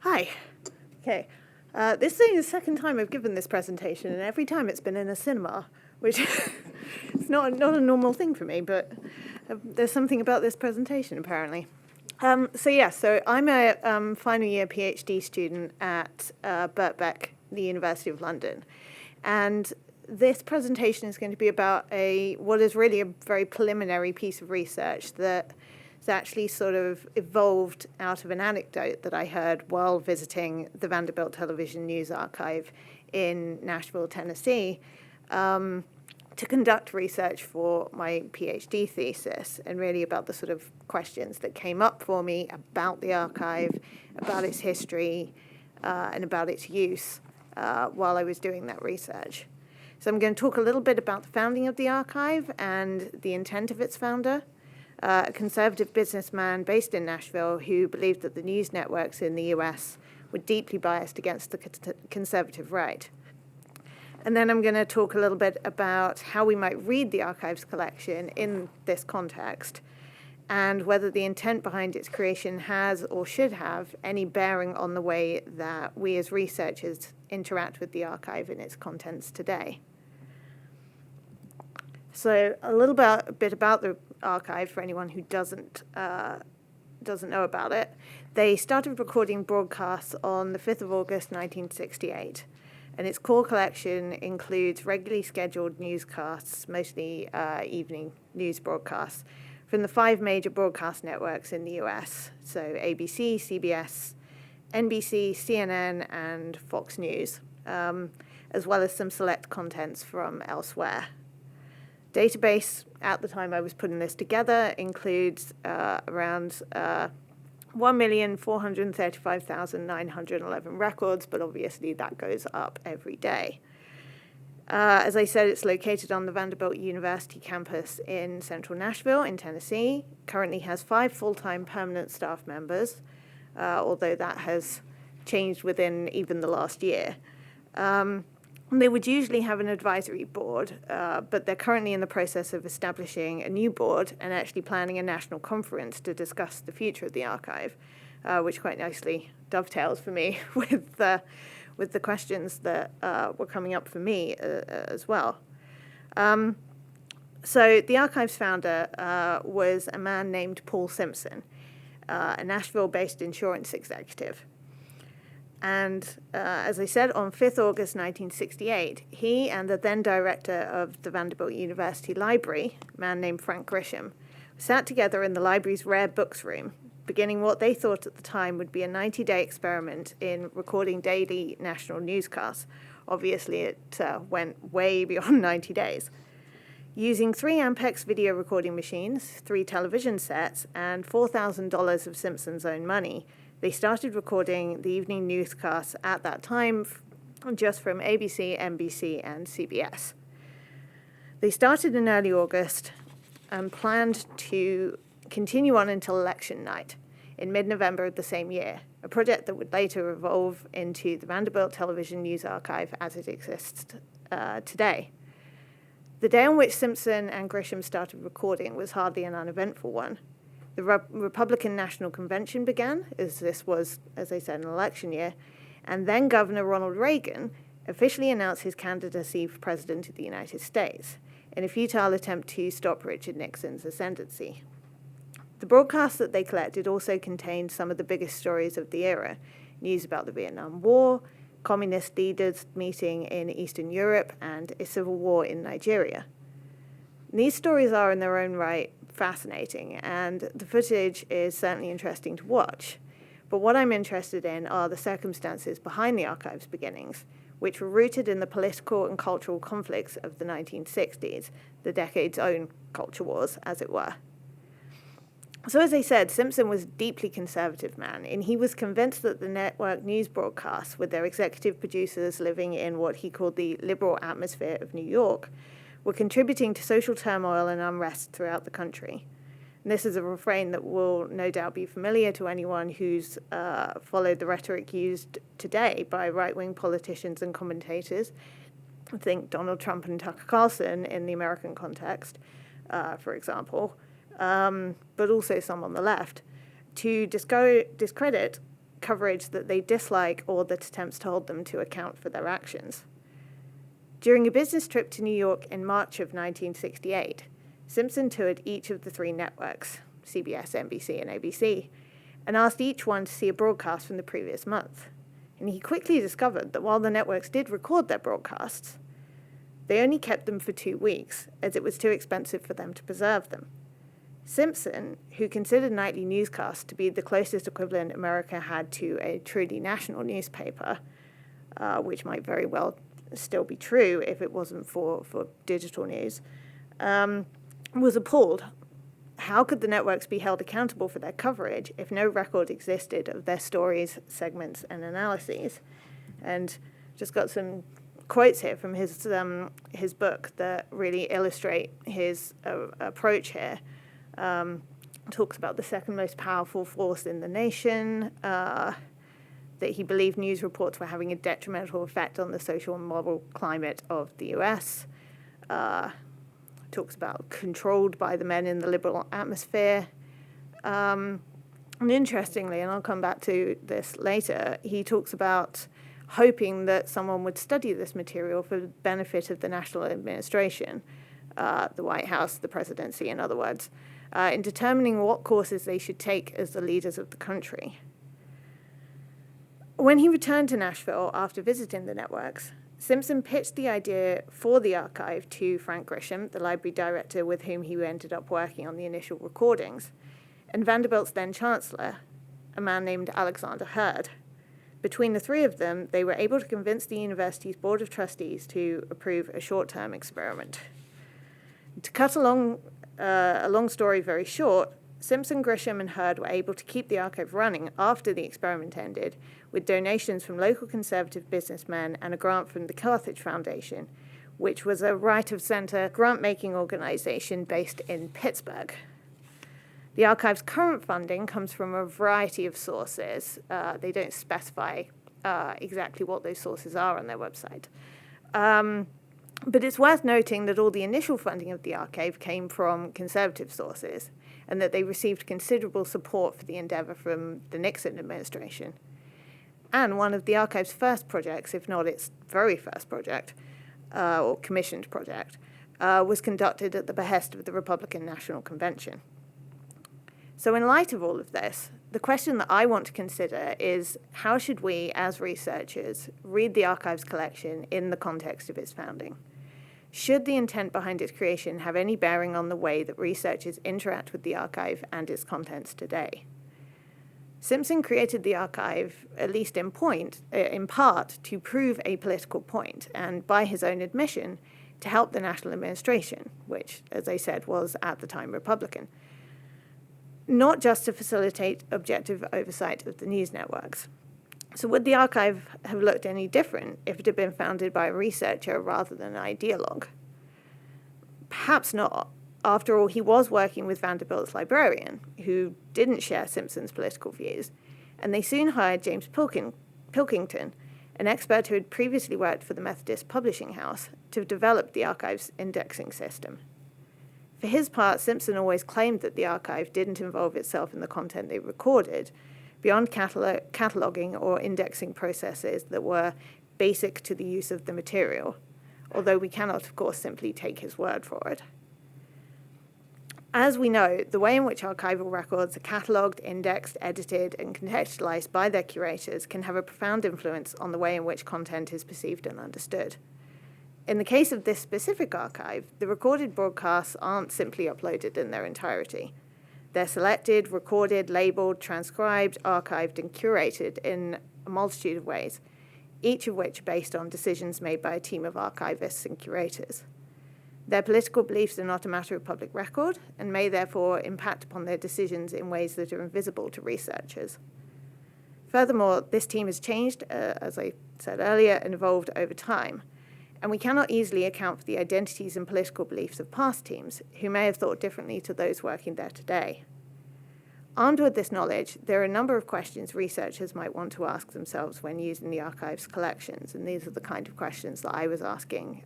Hi. Okay. This is the second time I've given this presentation, and every time it's been in a cinema, which is not a normal thing for me, but there's something about this presentation, apparently. So I'm a final year PhD student at Birkbeck, the University of London. And this presentation is going to be about what is really a very preliminary piece of research that has actually sort of evolved out of an anecdote that I heard while visiting the Vanderbilt Television News Archive in Nashville, Tennessee, to conduct research for my PhD thesis, and really about the sort of questions that came up for me about the archive, about its history, and about its use while I was doing that research. So I'm going to talk a little bit about the founding of the archive and the intent of its founder, a conservative businessman based in Nashville who believed that the news networks in the US were deeply biased against the conservative right. And then I'm going to talk a little bit about how we might read the archive's collection in this context, and whether the intent behind its creation has or should have any bearing on the way that we as researchers interact with the archive and its contents today. So a bit about the archive for anyone who doesn't know about it. They started recording broadcasts on the 5th of August, 1968. And its core collection includes regularly scheduled newscasts, mostly evening news broadcasts, from the 5 major broadcast networks in the US, so ABC, CBS, NBC, CNN, and Fox News, as well as some select contents from elsewhere. Database, at the time I was putting this together, includes around 1,435,911 records, but obviously that goes up every day. As I said, it's located on the Vanderbilt University campus in central Nashville in Tennessee. Currently has 5 full-time permanent staff members, although that has changed within even the last year. They would usually have an advisory board, but they're currently in the process of establishing a new board and actually planning a national conference to discuss the future of the archive, which quite nicely dovetails for me with the questions that were coming up for me as well. So the archive's founder was a man named Paul Simpson, a Nashville-based insurance executive. And as I said, on 5th August 1968, he and the then director of the Vanderbilt University Library, a man named Frank Grisham, sat together in the library's rare books room, beginning what they thought at the time would be a 90-day experiment in recording daily national newscasts. Obviously, it went way beyond 90 days. Using 3 Ampex video recording machines, 3 television sets, and $4,000 of Simpson's own money, they started recording the evening newscasts at that time just from ABC, NBC, and CBS. They started in early August and planned to continue on until election night in mid-November of the same year, a project that would later evolve into the Vanderbilt Television News Archive as it exists today. The day on which Simpson and Grisham started recording was hardly an uneventful one. The Republican National Convention began, as this was, as I said, an election year, and then Governor Ronald Reagan officially announced his candidacy for President of the United States in a futile attempt to stop Richard Nixon's ascendancy. The broadcasts that they collected also contained some of the biggest stories of the era, news about the Vietnam War, communist leaders meeting in Eastern Europe, and a civil war in Nigeria. These stories are in their own right fascinating, and the footage is certainly interesting to watch. But what I'm interested in are the circumstances behind the archive's beginnings, which were rooted in the political and cultural conflicts of the 1960s, the decade's own culture wars, as it were. So as I said, Simpson was a deeply conservative man, and he was convinced that the network news broadcasts, with their executive producers living in what he called the liberal atmosphere of New York, were contributing to social turmoil and unrest throughout the country. And this is a refrain that will no doubt be familiar to anyone who's followed the rhetoric used today by right-wing politicians and commentators. I think Donald Trump and Tucker Carlson in the American context, for example, but also some on the left, to discredit coverage that they dislike or that attempts to hold them to account for their actions. During a business trip to New York in March of 1968, Simpson toured each of the three networks, CBS, NBC, and ABC, and asked each one to see a broadcast from the previous month. And he quickly discovered that while the networks did record their broadcasts, they only kept them for 2 weeks, as it was too expensive for them to preserve them. Simpson, who considered nightly newscasts to be the closest equivalent America had to a truly national newspaper, which might very well still be true if it wasn't for digital news, was appalled. How could the networks be held accountable for their coverage if no record existed of their stories, segments, and analyses? And just got some quotes here from his book that really illustrate his approach here. Talks about the second most powerful force in the nation, that he believed news reports were having a detrimental effect on the social and moral climate of the US. Talks about controlled by the men in the liberal atmosphere. And interestingly, and I'll come back to this later, he talks about hoping that someone would study this material for the benefit of the national administration, the White House, the presidency, in other words, in determining what courses they should take as the leaders of the country. When he returned to Nashville after visiting the networks, Simpson pitched the idea for the archive to Frank Grisham, the library director with whom he ended up working on the initial recordings, and Vanderbilt's then chancellor, a man named Alexander Hurd. Between the three of them, they were able to convince the university's board of trustees to approve a short-term experiment. To cut a long story very short, Simpson, Grisham, and Hurd were able to keep the archive running after the experiment ended, with donations from local conservative businessmen and a grant from the Carthage Foundation, which was a right-of-center grant-making organization based in Pittsburgh. The archive's current funding comes from a variety of sources. They don't specify exactly what those sources are on their website. But it's worth noting that all the initial funding of the archive came from conservative sources, and that they received considerable support for the endeavor from the Nixon administration. And one of the archive's first projects, if not its very first project, or commissioned project, was conducted at the behest of the Republican National Convention. So in light of all of this, the question that I want to consider is, how should we, as researchers, read the archive's collection in the context of its founding? Should the intent behind its creation have any bearing on the way that researchers interact with the archive and its contents today? Simpson created the archive, at least in part, to prove a political point, and by his own admission, to help the national administration, which, as I said, was at the time Republican, not just to facilitate objective oversight of the news networks. So would the archive have looked any different if it had been founded by a researcher rather than an ideologue? Perhaps not. After all, he was working with Vanderbilt's librarian, who didn't share Simpson's political views, and they soon hired James Pilkington, an expert who had previously worked for the Methodist Publishing House, to develop the archive's indexing system. For his part, Simpson always claimed that the archive didn't involve itself in the content they recorded, beyond cataloging or indexing processes that were basic to the use of the material, although we cannot, of course, simply take his word for it. As we know, the way in which archival records are catalogued, indexed, edited, and contextualized by their curators can have a profound influence on the way in which content is perceived and understood. In the case of this specific archive, the recorded broadcasts aren't simply uploaded in their entirety. They're selected, recorded, labeled, transcribed, archived, and curated in a multitude of ways, each of which based on decisions made by a team of archivists and curators. Their political beliefs are not a matter of public record and may therefore impact upon their decisions in ways that are invisible to researchers. Furthermore, this team has changed, as I said earlier, and evolved over time, and we cannot easily account for the identities and political beliefs of past teams who may have thought differently to those working there today. Armed with this knowledge, there are a number of questions researchers might want to ask themselves when using the archive's collections, and these are the kind of questions that I was asking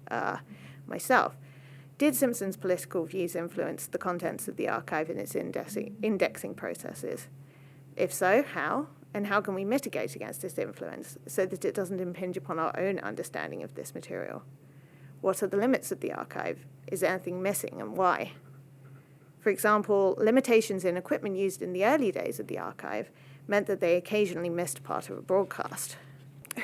myself. Did Simpson's political views influence the contents of the archive and its indexing processes? If so, how? And how can we mitigate against this influence so that it doesn't impinge upon our own understanding of this material? What are the limits of the archive? Is there anything missing, and why? For example, limitations in equipment used in the early days of the archive meant that they occasionally missed part of a broadcast.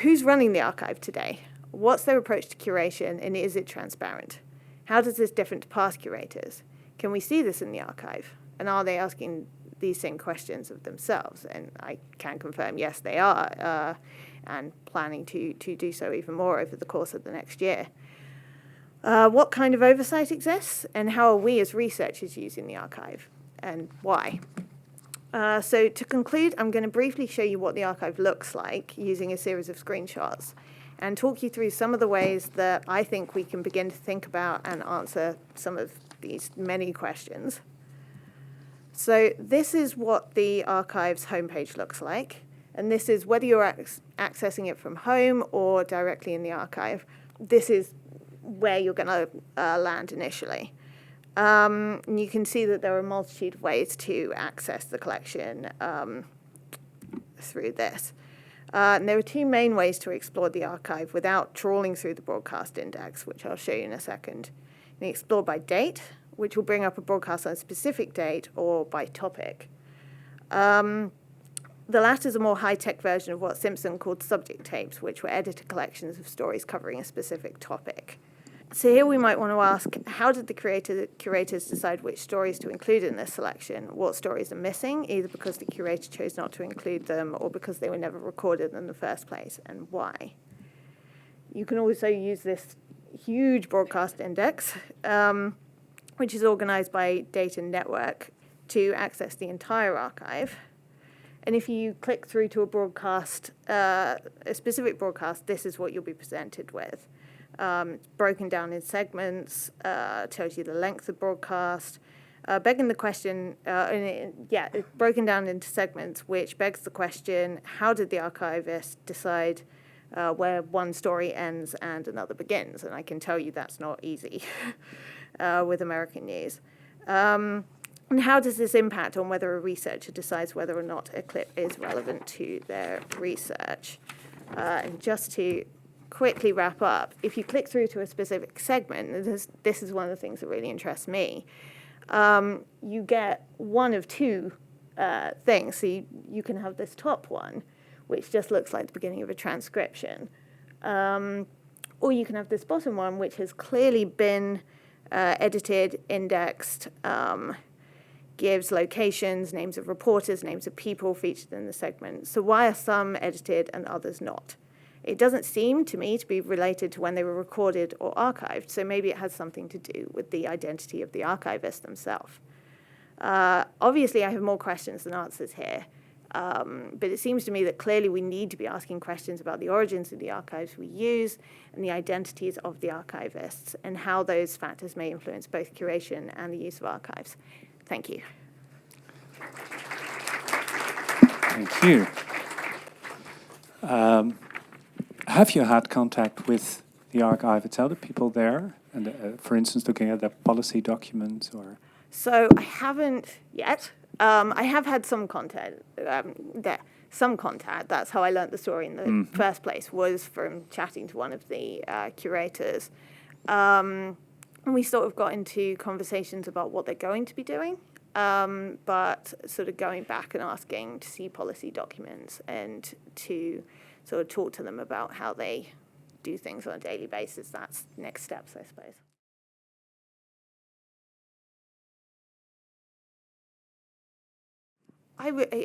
Who's running the archive today? What's their approach to curation, and is it transparent? How does this differ to past curators? Can we see this in the archive? And are they asking these same questions of themselves? And I can confirm, yes, they are, and planning to do so even more over the course of the next year. What kind of oversight exists, and how are we as researchers using the archive, and why? So to conclude, I'm going to briefly show you what the archive looks like using a series of screenshots and talk you through some of the ways that I think we can begin to think about and answer some of these many questions. So this is what the archive's homepage looks like, and this is whether you're accessing it from home or directly in the archive. This is where you're going to land initially. And you can see that there are a multitude of ways to access the collection through this. And there are two main ways to explore the archive without trawling through the broadcast index, which I'll show you in a second. You can explore by date, which will bring up a broadcast on a specific date, or by topic. The latter is a more high-tech version of what Simpson called subject tapes, which were edited collections of stories covering a specific topic. So here we might want to ask, how did the curators decide which stories to include in this selection? What stories are missing, either because the curator chose not to include them or because they were never recorded in the first place, and why? You can also use this huge broadcast index, which is organized by date and network, to access the entire archive. And if you click through to a broadcast, a specific broadcast, this is what you'll be presented with. It's broken down in segments, tells you the length of broadcast, begging the question, it's broken down into segments, which begs the question, how did the archivist decide where one story ends and another begins? And I can tell you that's not easy with American news. And how does this impact on whether a researcher decides whether or not a clip is relevant to their research? And just to quickly wrap up, if you click through to a specific segment, this is one of the things that really interests me, you get one of two things. So you can have this top one, which just looks like the beginning of a transcription, or you can have this bottom one, which has clearly been edited, indexed, gives locations, names of reporters, names of people featured in the segment. So why are some edited and others not? It doesn't seem to me to be related to when they were recorded or archived, so maybe it has something to do with the identity of the archivist themselves. Obviously, I have more questions than answers here, but it seems to me that clearly we need to be asking questions about the origins of the archives we use and the identities of the archivists and how those factors may influence both curation and the use of archives. Thank you. Thank you. Have you had contact with the archive itself, the people there, and for instance, looking at the policy documents or? So I haven't yet. I have had some contact there. Some contact. That's how I learned the story in the first place, was from chatting to one of the curators. And we sort of got into conversations about what they're going to be doing, but sort of going back and asking to see policy documents and to sort of talk to them about how they do things on a daily basis. That's next steps, I suppose.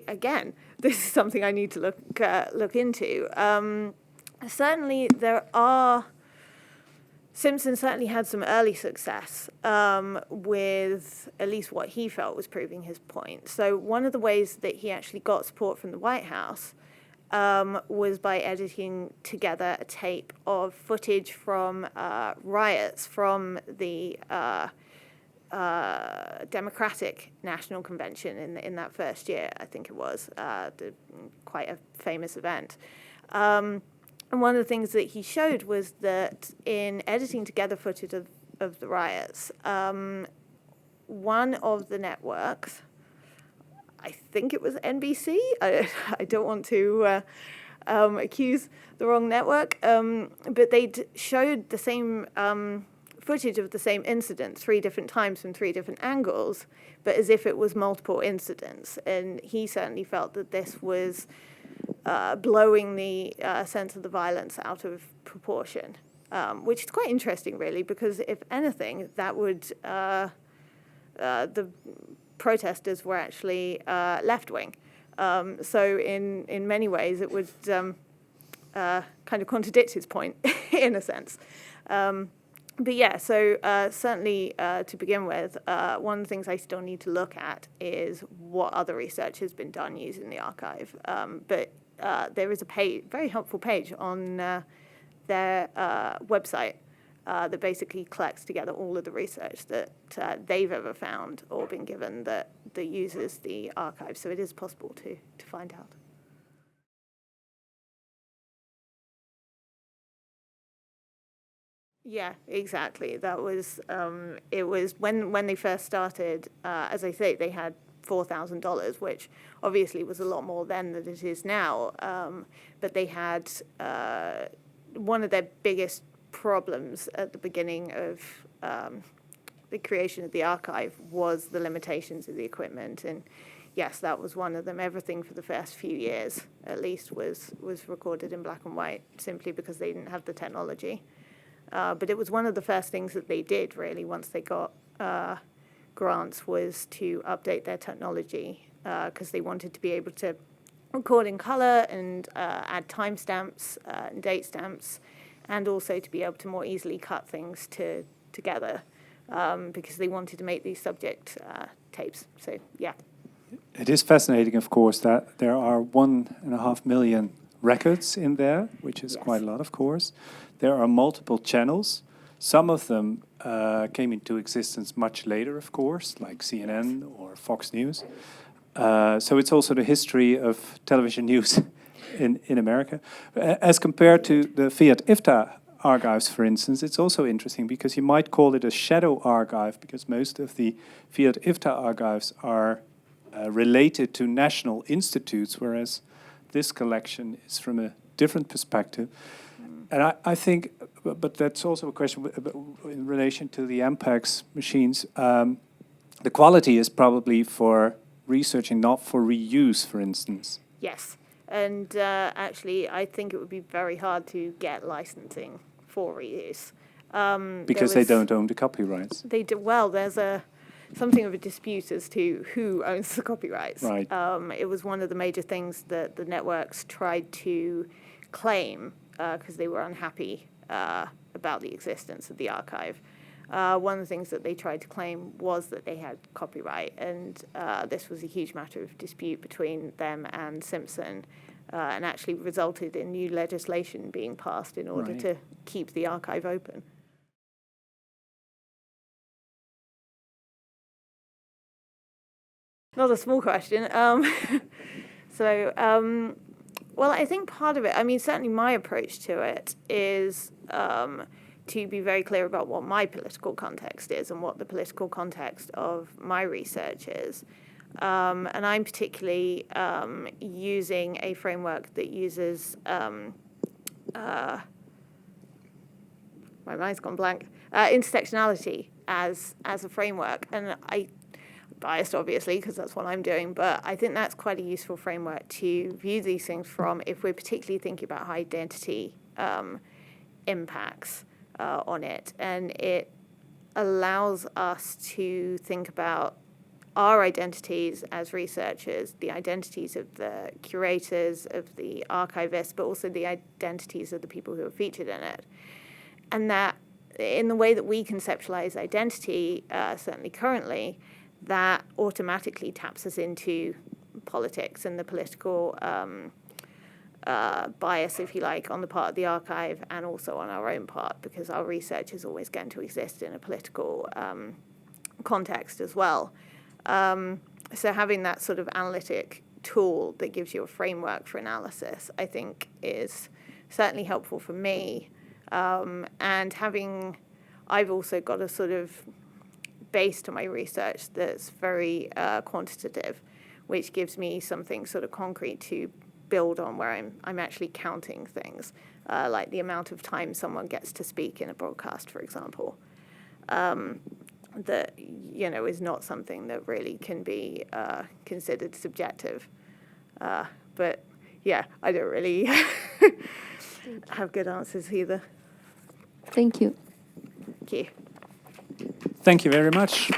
Again, this is something I need to look into. Certainly, Simpson certainly had some early success with at least what he felt was proving his point. So one of the ways that he actually got support from the White House was by editing together a tape of footage from riots from the Democratic National Convention in that first year, I think it was, quite a famous event. And one of the things that he showed was that in editing together footage of the riots, one of the networks, I think it was NBC. I don't want to accuse the wrong network, but they showed the same footage of the same incident 3 different times from 3 different angles, but as if it was multiple incidents. And he certainly felt that this was blowing the sense of the violence out of proportion, which is quite interesting, really, because if anything, that would the protesters were actually left-wing. So in many ways, it would kind of contradict his point in a sense. But yeah, so certainly to begin with, one of the things I still need to look at is what other research has been done using the archive. But there is a very helpful page on their website that basically collects together all of the research that they've ever found or been given that uses the archive. So it is possible to find out. Yeah, exactly. That was it was when they first started. As I say, they had $4,000, which obviously was a lot more then than it is now. But they had one of their biggest problems at the beginning of the creation of the archive was the limitations of the equipment, and yes, that was one of them. Everything for the first few years, at least, was recorded in black and white, simply because they didn't have the technology. But it was one of the first things that they did, really, once they got grants, was to update their technology, because they wanted to be able to record in color and add timestamps and date stamps, and also to be able to more easily cut things together, because they wanted to make these subject tapes. So, yeah. It is fascinating, of course, that there are 1.5 million records in there, which is quite a lot, of course. There are multiple channels. Some of them came into existence much later, of course, like CNN or Fox News. So it's also the history of television news in America. As compared to the Fiat IFTA archives, for instance, it's also interesting because you might call it a shadow archive, because most of the Fiat IFTA archives are related to national institutes, whereas this collection is from a different perspective. And I think, but that's also a question in relation to the MPEX machines. The quality is probably for researching, not for reuse, for instance. Yes, and actually, I think it would be very hard to get licensing for reuse. Because they don't own the copyrights. They do. Well, there's something of a dispute as to who owns the copyrights. Right. It was one of the major things that the networks tried to claim, because they were unhappy about the existence of the archive. One of the things that they tried to claim was that they had copyright, and this was a huge matter of dispute between them and Simpson, and actually resulted in new legislation being passed in order to keep the archive open. Not a small question. Well, I think part of it, I mean, certainly my approach to it is to be very clear about what my political context is and what the political context of my research is. And I'm particularly using a framework that uses, my mind's gone blank, intersectionality as a framework. And I'm biased, obviously, because that's what I'm doing, but I think that's quite a useful framework to view these things from if we're particularly thinking about how identity impacts on it. And it allows us to think about our identities as researchers, the identities of the curators, of the archivists, but also the identities of the people who are featured in it. And that in the way that we conceptualize identity, certainly currently, that automatically taps us into politics and the political bias, if you like, on the part of the archive and also on our own part, because our research is always going to exist in a political context as well. So having that sort of analytic tool that gives you a framework for analysis, I think, is certainly helpful for me. And I've also got a sort of base to my research that's very quantitative, which gives me something sort of concrete to build on, where I'm actually counting things, like the amount of time someone gets to speak in a broadcast, for example. That, you know, is not something that really can be considered subjective. But yeah, I don't really have good answers either. Thank you. Thank you. Thank you very much.